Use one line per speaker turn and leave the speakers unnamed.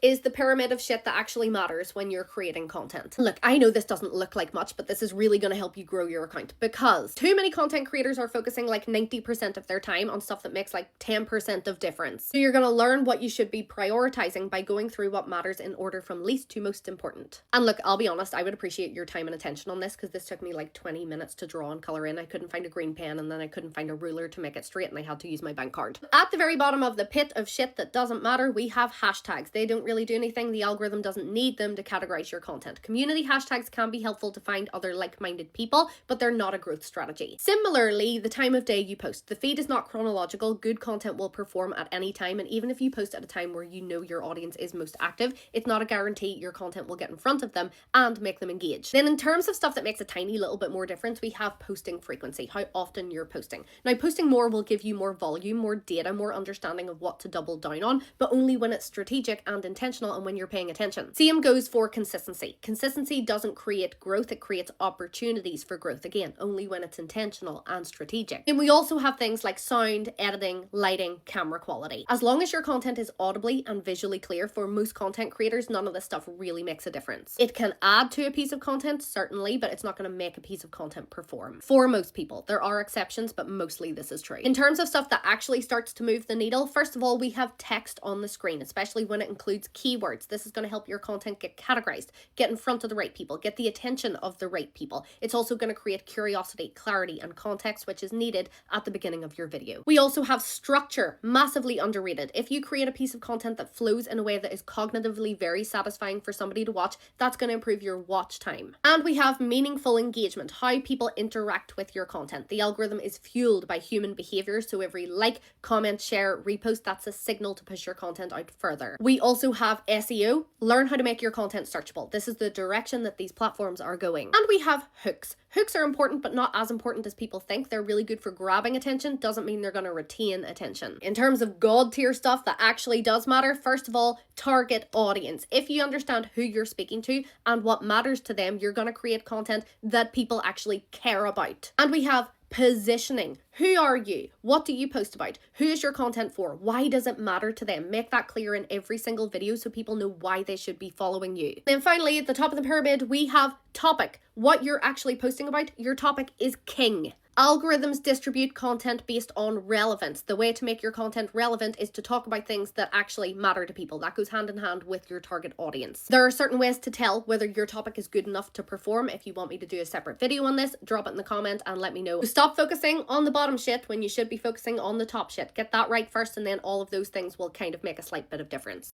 is the pyramid of shit that actually matters when you're creating content. Look, I know this doesn't look like much, but this is really going to help you grow your account, because too many content creators are focusing like 90% of their time on stuff that makes like 10% of difference. So you're going to learn what you should be prioritizing by going through what matters in order from least to most important. And look, I'll be honest, I would appreciate your time and attention on this, because this took me like 20 minutes to draw and color in. I couldn't find a green pen, and then I couldn't find a ruler to make it straight, and I had to use my bank card. At the very bottom of the pit of shit that doesn't matter, we have hashtags. They don't really do anything. The algorithm doesn't need them to categorize your content. Community hashtags can be helpful to find other like-minded people, but they're not a growth strategy. Similarly, the time of day you post. The feed is not chronological. Good content will perform at any time, and even if you post at a time where you know your audience is most active, it's not a guarantee your content will get in front of them and make them engage. Then in terms of stuff that makes a tiny little bit more difference, we have posting frequency, how often you're posting. Now, posting more will give you more volume, more data, more understanding of what to double down on, but only when it's strategic and intentional and when you're paying attention. Same goes for consistency. Consistency doesn't create growth, it creates opportunities for growth. Again, only when it's intentional and strategic. And we also have things like sound, editing, lighting, camera quality. As long as your content is audibly and visually clear, for most content creators, none of this stuff really makes a difference. It can add to a piece of content, certainly, but it's not going to make a piece of content perform. For most people. There are exceptions, but mostly this is true. In terms of stuff that actually starts to move the needle, first of all, we have text on the screen, especially when it includes keywords. This is going to help your content get categorized, get in front of the right people, get the attention of the right people. It's also going to create curiosity, clarity, and context, which is needed at the beginning of your video. We also have structure, massively underrated. If you create a piece of content that flows in a way that is cognitively very satisfying for somebody to watch, that's going to improve your watch time. And we have meaningful engagement, how people interact with your content. The algorithm is fueled by human behavior, so every like, comment, share, repost, that's a signal to push your content out further. We also have SEO, learn how to make your content searchable. This is the direction that these platforms are going. And we have hooks. Hooks are important, but not as important as people think. They're really good for grabbing attention, doesn't mean they're going to retain attention. In terms of god tier stuff that actually does matter, first of all, target audience. If you understand who you're speaking to and what matters to them, you're going to create content that people actually care about. And we have positioning. Who are you? What do you post about? Who is your content for? Why does it matter to them? Make that clear in every single video so people know why they should be following you. Then finally, at the top of the pyramid, we have topic. What you're actually posting about. Your topic is king. Algorithms distribute content based on relevance. The way to make your content relevant is to talk about things that actually matter to people. That goes hand in hand with your target audience. There are certain ways to tell whether your topic is good enough to perform. If you want me to do a separate video on this, drop it in the comment and let me know. So stop focusing on the bottom shit when you should be focusing on the top shit. Get that right first, and then all of those things will kind of make a slight bit of difference.